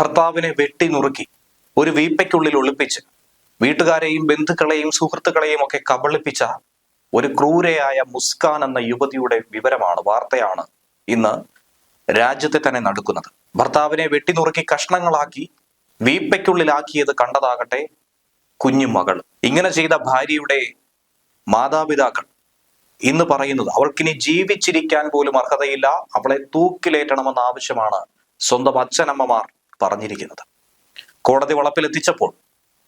ഭർത്താവിനെ വെട്ടി നുറുക്കി ഒരു വീപ്പയ്ക്കുള്ളിൽ ഒളിപ്പിച്ച് വീട്ടുകാരെയും ബന്ധുക്കളെയും സുഹൃത്തുക്കളെയും ഒക്കെ കബളിപ്പിച്ച ഒരു ക്രൂരയായ മുസ്കാൻ എന്ന യുവതിയുടെ വാർത്തയാണ് ഇന്ന് രാജ്യത്തെ തന്നെ നടക്കുന്നത്. ഭർത്താവിനെ വെട്ടിനുറുക്കി കഷ്ണങ്ങളാക്കി വീപ്പയ്ക്കുള്ളിലാക്കിയത് കണ്ടതാകട്ടെ കുഞ്ഞുമകൾ. ഇങ്ങനെ ചെയ്ത ഭാര്യയുടെ മാതാപിതാക്കൾ ഇന്ന് പറയുന്നത് അവൾക്കിനി ജീവിച്ചിരിക്കാൻ പോലും അർഹതയില്ല, അവളെ തൂക്കിലേറ്റണമെന്ന ആവശ്യമാണ് സ്വന്തം അച്ഛനമ്മമാർ പറഞ്ഞിരിക്കുന്നത്. കോടതി വളപ്പിലെത്തിച്ചപ്പോൾ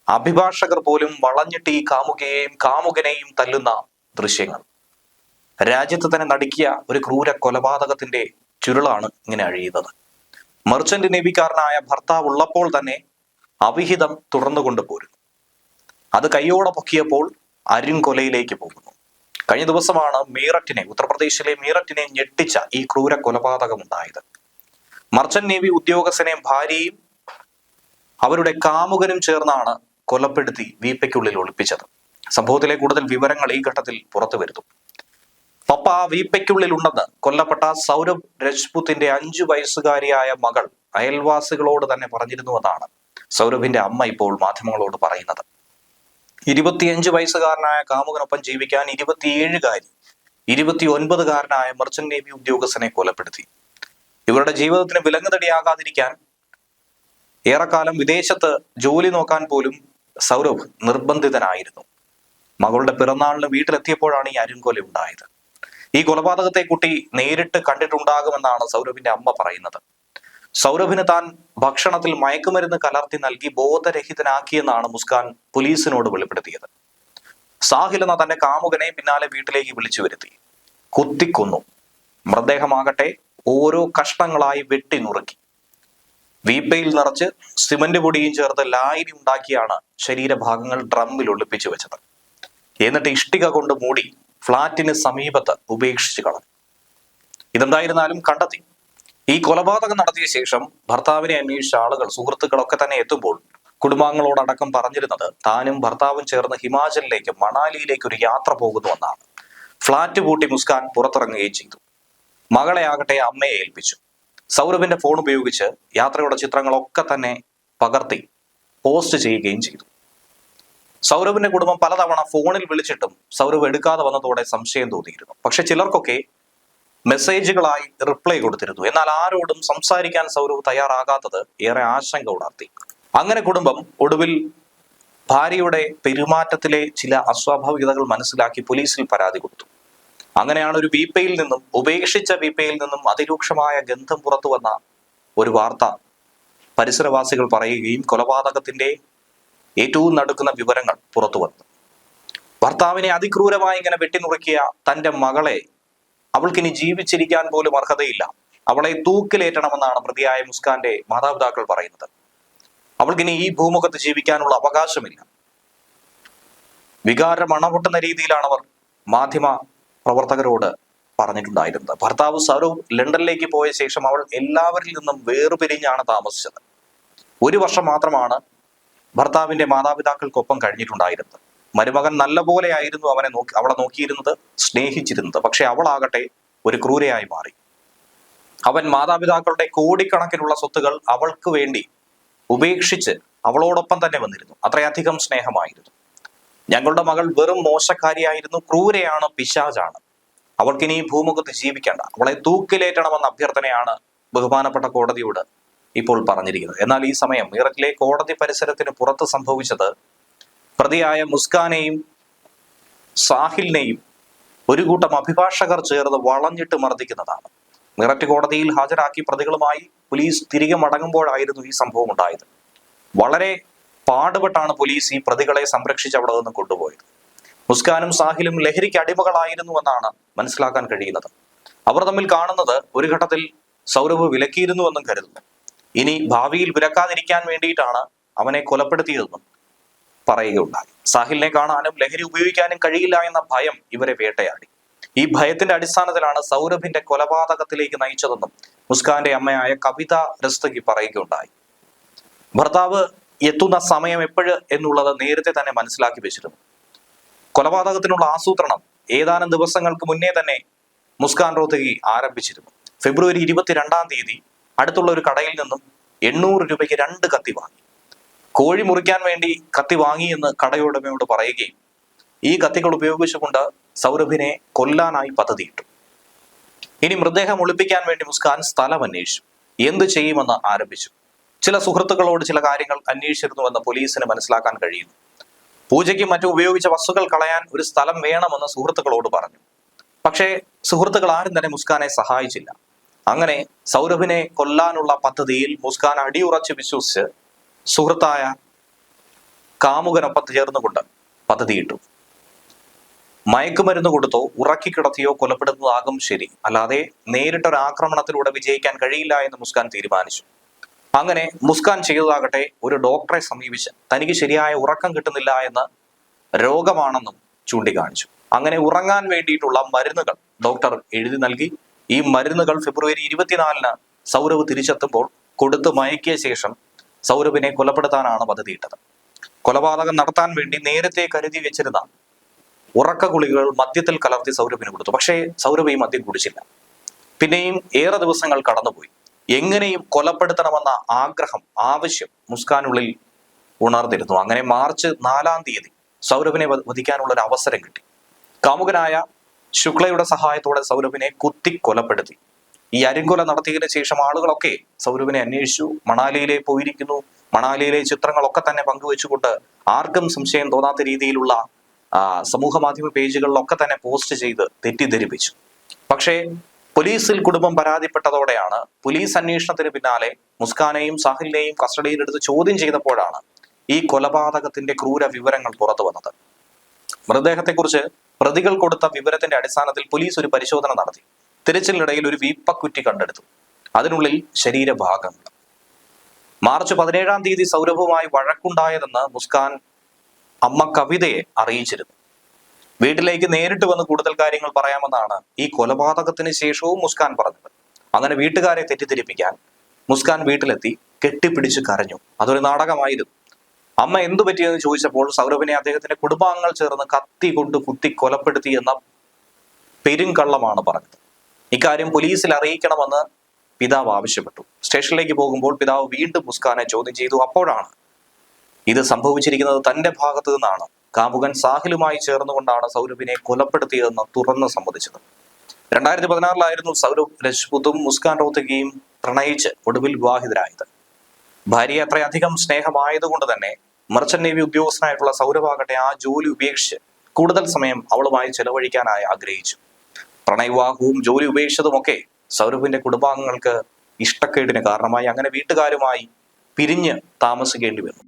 അഭിഭാഷകർ പോലും വളഞ്ഞിട്ട് ഈ കാമുകയെയും കാമുകനെയും തല്ലുന്ന ദൃശ്യങ്ങൾ. രാജ്യത്ത് തന്നെ നടുക്കിയ ഒരു ക്രൂര കൊലപാതകത്തിന്റെ ചുരുളാണ് ഇങ്ങനെ അഴിയുന്നത്. മെർച്ചന്റ് നേവിക്കാരനായ ഭർത്താവ് ഉള്ളപ്പോൾ തന്നെ അവിഹിതം തുടർന്നുകൊണ്ട് പോരുന്നു. അത് കയ്യോടെ പൊക്കിയപ്പോൾ അരുംകൊലയിലേക്ക് പോകുന്നു. കഴിഞ്ഞ ദിവസമാണ് ഉത്തർപ്രദേശിലെ മീററ്റിനെ ഞെട്ടിച്ച ഈ ക്രൂര കൊലപാതകം ഉണ്ടായത്. മർച്ചന്റ് നേവി ഉദ്യോഗസ്ഥനെ ഭാര്യയും അവരുടെ കാമുകനും ചേർന്നാണ് കൊലപ്പെടുത്തി വീപ്പയ്ക്കുള്ളിൽ ഒളിപ്പിച്ചത്. സംഭവത്തിലെ കൂടുതൽ വിവരങ്ങൾ ഈ ഘട്ടത്തിൽ പുറത്തു വരുന്നു. പപ്പ വീപ്പയ്ക്കുള്ളിൽ ഉണ്ടെന്ന് കൊല്ലപ്പെട്ട സൗരഭ് രജ്പുത്തിന്റെ 5 വയസ്സുകാരിയായ മകൾ അയൽവാസികളോട് തന്നെ പറഞ്ഞിരുന്നുവെന്നാണ് സൗരഭിന്റെ അമ്മ ഇപ്പോൾ മാധ്യമങ്ങളോട് പറയുന്നത്. 25 വയസ്സുകാരനായ കാമുകനൊപ്പം ജീവിക്കാൻ 27-കാരി 29-കാരനായ മെർച്ചന്റ് നേവി ഉദ്യോഗസ്ഥനെ കൊലപ്പെടുത്തി. ഇവരുടെ ജീവിതത്തിന് വിലങ്ങുതടിയാകാതിരിക്കാൻ ഏറെക്കാലം വിദേശത്ത് ജോലി നോക്കാൻ പോലും സൗരഭ് നിർബന്ധിതനായിരുന്നു. മകളുടെ പിറന്നാളിന് വീട്ടിലെത്തിയപ്പോഴാണ് ഈ അരുംകൊല ഉണ്ടായത്. ഈ കൊലപാതകത്തെ കുട്ടി നേരിട്ട് കണ്ടിട്ടുണ്ടാകുമെന്നാണ് സൗരഭിന്റെ അമ്മ പറയുന്നത്. സൗരഭിന് താൻ ഭക്ഷണത്തിൽ മയക്കുമരുന്ന് കലർത്തി നൽകി ബോധരഹിതനാക്കിയെന്നാണ് മുസ്കാൻ പോലീസിനോട് വെളിപ്പെടുത്തിയത്. സാഹിൽ എന്ന തന്റെ കാമുകനെ പിന്നാലെ വീട്ടിലേക്ക് വിളിച്ചു വരുത്തി കുത്തിക്കൊന്നു. മൃതദേഹമാകട്ടെ ഓരോ കഷ്ണങ്ങളായി വെട്ടി നുറുക്കി വീപ്പയിൽ നിറച്ച് സിമന്റ് പൊടിയും ചേർത്ത് ലായനി ഉണ്ടാക്കിയാണ് ശരീരഭാഗങ്ങൾ ഡ്രമ്മിൽ ഒളിപ്പിച്ചു വെച്ചത്. എന്നിട്ട് ഇഷ്ടിക കൊണ്ട് മൂടി ഫ്ളാറ്റിന് സമീപത്ത് ഉപേക്ഷിച്ചു കളഞ്ഞു. ഇതെന്തായിരുന്നാലും കണ്ടെത്തി. ഈ കൊലപാതകം നടത്തിയ ശേഷം ഭർത്താവിനെ അന്വേഷിച്ച ആളുകൾ, സുഹൃത്തുക്കളൊക്കെ തന്നെ എത്തുമ്പോൾ കുടുംബാംഗങ്ങളോടക്കം പറഞ്ഞിരുന്നത് താനും ഭർത്താവും ചേർന്ന് ഹിമാചലിലേക്ക്, മണാലിയിലേക്ക് ഒരു യാത്ര പോകുന്നുവെന്നാണ്. ഫ്ളാറ്റ് പൂട്ടി മുസ്കാൻ പുറത്തിറങ്ങുകയും ചെയ്തു. മകളെ ആകട്ടെ അമ്മയെ ഏൽപ്പിച്ചു. സൗരഭിന്റെ ഫോൺ ഉപയോഗിച്ച് യാത്രയുടെ ചിത്രങ്ങളൊക്കെ തന്നെ പകർത്തി പോസ്റ്റ് ചെയ്യുകയും ചെയ്തു. സൗരഭിന്റെ കുടുംബം പലതവണ ഫോണിൽ വിളിച്ചിട്ടും സൗരഭ് എടുക്കാതെ വന്നതോടെ സംശയം തോന്നിയിരുന്നു. പക്ഷെ ചിലർക്കൊക്കെ മെസ്സേജുകളായി റിപ്ലൈ കൊടുത്തിരുന്നു. എന്നാൽ ആരോടും സംസാരിക്കാൻ സൗരഭ് തയ്യാറാകാത്തത് ഏറെ ആശങ്ക ഉണർത്തി. അങ്ങനെ കുടുംബം ഒടുവിൽ ഭാര്യയുടെ പെരുമാറ്റത്തിലെ ചില അസ്വാഭാവികതകൾ മനസ്സിലാക്കി പോലീസിൽ പരാതി കൊടുത്തു. അങ്ങനെയാണ് ഒരു ഉപേക്ഷിച്ച വീപ്പയിൽ നിന്നും അതിരൂക്ഷമായ ഗന്ധം പുറത്തു വന്ന ഒരു വാർത്ത പരിസരവാസികൾ പറയുകയും കൊലപാതകത്തിന്റെ ഏറ്റവും നടുക്കുന്ന വിവരങ്ങൾ പുറത്തു വന്നു. ഭർത്താവിനെ അതിക്രൂരമായി ഇങ്ങനെ വെട്ടിനുറുക്കിയ തന്റെ മകളെ അവൾക്കിനി ജീവിച്ചിരിക്കാൻ പോലും അർഹതയില്ല, അവളെ തൂക്കിലേറ്റണമെന്നാണ് പ്രതിയായ മുസ്കാന്റെ മാതാപിതാക്കൾ പറയുന്നത്. അവൾക്കിനി ഈ ഭൂമുഖത്ത് ജീവിക്കാനുള്ള അവകാശമില്ല. വികാരം അണപൊട്ടുന്ന രീതിയിലാണ് അവർ മാധ്യമ പ്രവർത്തകരോട് പറഞ്ഞിട്ടുണ്ടായിരുന്നത്. ഭർത്താവ് സൗരവ് ലണ്ടനിലേക്ക് പോയ ശേഷം അവൾ എല്ലാവരിൽ നിന്നും വേർപിരിഞ്ഞാണ് താമസിച്ചത്. 1 വർഷം മാത്രമാണ് ഭർത്താവിന്റെ മാതാപിതാക്കൾക്കൊപ്പം കഴിഞ്ഞിട്ടുണ്ടായിരുന്നത്. മരുമകൻ നല്ല പോലെയായിരുന്നു അവളെ നോക്കിയിരുന്നത്, സ്നേഹിച്ചിരുന്നത്. പക്ഷെ അവളാകട്ടെ ഒരു ക്രൂരയായി മാറി. അവൻ മാതാപിതാക്കളുടെ കോടിക്കണക്കിനുള്ള സ്വത്തുകൾ അവൾക്ക് വേണ്ടി ഉപേക്ഷിച്ച് അവളോടൊപ്പം തന്നെ വന്നിരുന്നു. അത്രയധികം സ്നേഹമായിരുന്നു. ഞങ്ങളുടെ മകൾ വെറും മോശക്കാരിയായിരുന്നു, ക്രൂരയാണ്, പിശാചാണ്, അവൾക്കിനി ഈ ഭൂമുഖത്ത് ജീവിക്കേണ്ട, അവളെ തൂക്കിലേറ്റണമെന്ന അഭ്യർത്ഥനയാണ് ബഹുമാനപ്പെട്ട കോടതിയോട് ഇപ്പോൾ പറഞ്ഞിരിക്കുന്നത്. എന്നാൽ ഈ സമയം മീററ്റിലെ കോടതി പരിസരത്തിന് പുറത്ത് സംഭവിച്ചത് പ്രതിയായ മുസ്കാനെയും സാഹിലിനെയും ഒരു കൂട്ടം അഭിഭാഷകർ ചേർന്ന് വളഞ്ഞിട്ട് മർദ്ദിക്കുന്നതാണ്. മീററ്റ് കോടതിയിൽ ഹാജരാക്കി പ്രതികളുമായി പോലീസ് തിരികെ മടങ്ങുമ്പോഴായിരുന്നു ഈ സംഭവം ഉണ്ടായത്. വളരെ പാടുപെട്ടാണ് പോലീസ് ഈ പ്രതികളെ സംരക്ഷിച്ച് അവിടെ നിന്ന് കൊണ്ടുപോയത്. മുസ്കാനും സാഹിലും ലഹരിക്ക് അടിമകളായിരുന്നുവെന്നാണ് മനസ്സിലാക്കാൻ കഴിയുന്നത്. അവർ തമ്മിൽ കാണുന്നത് ഒരു ഘട്ടത്തിൽ സൗരഭ് വിലക്കിയിരുന്നുവെന്നും കരുതുന്നു. ഇനി ഭാവിയിൽ വിലക്കാതിരിക്കാൻ വേണ്ടിയിട്ടാണ് അവനെ കൊലപ്പെടുത്തിയതെന്നും പറയുകയുണ്ടായി. സാഹിലിനെ കാണാനും ലഹരി ഉപയോഗിക്കാനും കഴിയില്ല എന്ന ഭയം ഇവരെ വേട്ടയാടി. ഈ ഭയത്തിന്റെ അടിസ്ഥാനത്തിലാണ് സൗരഭിന്റെ കൊലപാതകത്തിലേക്ക് നയിച്ചതെന്നും മുസ്കാന്റെ അമ്മയായ കവിത രസ്തഗി പറയുകയുണ്ടായി. ഭർത്താവ് എത്തുന്ന സമയം എപ്പോഴ് എന്നുള്ളത് നേരത്തെ തന്നെ മനസ്സിലാക്കി വെച്ചിരുന്നു. കൊലപാതകത്തിനുള്ള ആസൂത്രണം ഏതാനും ദിവസങ്ങൾക്ക് മുന്നേ തന്നെ മുസ്കാൻ റോത്തഗി ആരംഭിച്ചിരുന്നു. ഫെബ്രുവരി 22-ാം തീയതി അടുത്തുള്ള ഒരു കടയിൽ നിന്നും 800 രൂപയ്ക്ക് 2 കത്തി വാങ്ങി. കോഴി മുറിക്കാൻ വേണ്ടി കത്തി വാങ്ങിയെന്ന് കടയുടമയോട് പറയുകയും ഈ കത്തികൾ ഉപയോഗിച്ചുകൊണ്ട് സൗരഭിനെ കൊല്ലാനായി പദ്ധതിയിട്ടു. ഇനി മൃതദേഹം ഒളിപ്പിക്കാൻ വേണ്ടി മുസ്കാൻ സ്ഥലം അന്വേഷിച്ചു. എന്ത് ചെയ്യുമെന്ന് ആരംഭിച്ചു. ചില സുഹൃത്തുക്കളോട് ചില കാര്യങ്ങൾ അന്വേഷിച്ചിരുന്നുവെന്ന് പോലീസിന് മനസ്സിലാക്കാൻ കഴിയുന്നു. പൂജയ്ക്കും മറ്റും ഉപയോഗിച്ച വസ്തുക്കൾ കളയാൻ ഒരു സ്ഥലം വേണമെന്ന് സുഹൃത്തുക്കളോട് പറഞ്ഞു. പക്ഷേ സുഹൃത്തുക്കൾ ആരും തന്നെ മുസ്കാനെ സഹായിച്ചില്ല. അങ്ങനെ സൗരഭിനെ കൊല്ലാനുള്ള പദ്ധതിയിൽ മുസ്കാൻ അടിയുറച്ച് വിശ്വസിച്ച് സുഹൃത്തായ കാമുകനൊപ്പം ചേർന്നുകൊണ്ട് പദ്ധതിയിട്ടു. മയക്കുമരുന്ന് കൊടുത്തോ ഉറക്കിക്കിടത്തിയോ കൊലപ്പെടുന്നതാകും ശരി, അല്ലാതെ നേരിട്ടൊരു ആക്രമണത്തിലൂടെ വിജയിക്കാൻ കഴിയില്ല എന്ന് മുസ്കാൻ തീരുമാനിച്ചു. അങ്ങനെ മുസ്കാൻ ചെയ്തതാകട്ടെ ഒരു ഡോക്ടറെ സമീപിച്ച് തനിക്ക് ശരിയായ ഉറക്കം കിട്ടുന്നില്ല എന്ന് രോഗമാണെന്നും ചൂണ്ടിക്കാണിച്ചു. അങ്ങനെ ഉറങ്ങാൻ വേണ്ടിയിട്ടുള്ള മരുന്നുകൾ ഡോക്ടർ എഴുതി നൽകി. ഈ മരുന്നുകൾ ഫെബ്രുവരി 24-ന് സൗരവ് തിരിച്ചെത്തുമ്പോൾ കൊടുത്ത് മയക്കിയ ശേഷം സൗരഭിനെ കൊലപ്പെടുത്താനാണ് പദ്ധതിയിട്ടത്. കൊലപാതകം നടത്താൻ വേണ്ടി നേരത്തെ കരുതി വെച്ചിരുന്ന ഉറക്ക ഗുളികകൾ മദ്യത്തിൽ കലർത്തി സൗരഭിന് കൊടുത്തു. പക്ഷേ സൗരഭ് ഈ മദ്യം കുടിച്ചില്ല. പിന്നെയും ഏറെ ദിവസങ്ങൾ കടന്നുപോയി. എങ്ങനെയും കൊലപ്പെടുത്തണമെന്ന ആവശ്യം മുസ്കാനുള്ളിൽ ഉണർന്നിരുന്നു. അങ്ങനെ മാർച്ച് 4-ാം തീയതി സൗരഭിനെ വധിക്കാനുള്ള ഒരു അവസരം കിട്ടി. കാമുകനായ ശുക്ലയുടെ സഹായത്തോടെ സൗരഭിനെ കുത്തി കൊലപ്പെടുത്തി. ഈ അരിങ്കൊല നടത്തിയതിനു ശേഷം ആളുകളൊക്കെ സൗരഭിനെ അന്വേഷിച്ചു. മണാലിയിലെ പോയിരിക്കുന്നു. മണാലിയിലെ ചിത്രങ്ങളൊക്കെ തന്നെ പങ്കുവെച്ചുകൊണ്ട് ആർക്കും സംശയം തോന്നാത്ത രീതിയിലുള്ള സമൂഹ മാധ്യമ പേജുകളിലൊക്കെ തന്നെ പോസ്റ്റ് ചെയ്ത് തെറ്റിദ്ധരിപ്പിച്ചു. പക്ഷേ പോലീസിൽ കുടുംബം പരാതിപ്പെട്ടതോടെയാണ് പോലീസ് അന്വേഷണത്തിന് പിന്നാലെ മുസ്കാനെയും സാഹിലിനെയും കസ്റ്റഡിയിലെടുത്ത് ചോദ്യം ചെയ്തപ്പോഴാണ് ഈ കൊലപാതകത്തിന്റെ ക്രൂര വിവരങ്ങൾ പുറത്തു വന്നത്. മൃതദേഹത്തെക്കുറിച്ച് പ്രതികൾ കൊടുത്ത വിവരത്തിന്റെ അടിസ്ഥാനത്തിൽ പോലീസ് ഒരു പരിശോധന നടത്തി. തിരച്ചിലിനിടയിൽ ഒരു വീപ്പക്കുറ്റി കണ്ടെടുത്തു. അതിനുള്ളിൽ ശരീരഭാഗങ്ങൾ. മാർച്ച് 17-ാം തീയതി സൗരഭുമായി വഴക്കുണ്ടായതെന്ന് മുസ്കാൻ അമ്മ കവിതയെ അറിയിച്ചിരുന്നു. വീട്ടിലേക്ക് നേരിട്ട് വന്ന് കൂടുതൽ കാര്യങ്ങൾ പറയാമെന്നാണ് ഈ കൊലപാതകത്തിന് ശേഷവും മുസ്കാൻ പറഞ്ഞത്. അങ്ങനെ വീട്ടുകാരെ തെറ്റിദ്ധരിപ്പിക്കാൻ മുസ്കാൻ വീട്ടിലെത്തി കെട്ടിപ്പിടിച്ച് കരഞ്ഞു. അതൊരു നാടകമായിരുന്നു. അമ്മ എന്തു പറ്റിയെന്ന് ചോദിച്ചപ്പോൾ സൗരഭിനെ അദ്ദേഹത്തിന്റെ കുടുംബാംഗങ്ങൾ ചേർന്ന് കത്തി കൊണ്ട് കുത്തി കൊലപ്പെടുത്തി എന്ന പെരുങ്കള്ളമാണ് പറഞ്ഞത്. ഇക്കാര്യം പോലീസിൽ അറിയിക്കണമെന്ന് പിതാവ് ആവശ്യപ്പെട്ടു. സ്റ്റേഷനിലേക്ക് പോകുമ്പോൾ പിതാവ് വീണ്ടും മുസ്കാനെ ചോദ്യം ചെയ്തു. അപ്പോഴാണ് ഇത് സംഭവിച്ചിരിക്കുന്നത് തന്റെ ഭാഗത്തു നിന്നാണ്, കാമുകൻ സാഹിലുമായി ചേർന്നുകൊണ്ടാണ് സൗരഭിനെ കൊലപ്പെടുത്തിയതെന്ന് തുറന്ന് സമ്മതിച്ചത്. 2016-ലായിരുന്നു സൗരഭ് രജ്പുതും മുസ്കാൻ റോത്തഗിയും പ്രണയിച്ച് ഒടുവിൽ വിവാഹിതരായത്. ഭാര്യയെ അത്രയധികം സ്നേഹമായതുകൊണ്ട് തന്നെ മർച്ചന്റ് നേവി ഉദ്യോഗസ്ഥനായിട്ടുള്ള സൗരഭാകട്ടെ ആ ജോലി ഉപേക്ഷിച്ച് കൂടുതൽ സമയം അവളുമായി ചെലവഴിക്കാനായി ആഗ്രഹിച്ചു. പ്രണയവിവാഹവും ജോലി ഉപേക്ഷിച്ചതുമൊക്കെ സൗരഭിന്റെ കുടുംബാംഗങ്ങൾക്ക് ഇഷ്ടക്കേടിന് കാരണമായി. അങ്ങനെ വീട്ടുകാരുമായി പിരിഞ്ഞ് താമസിക്കേണ്ടി വന്നു.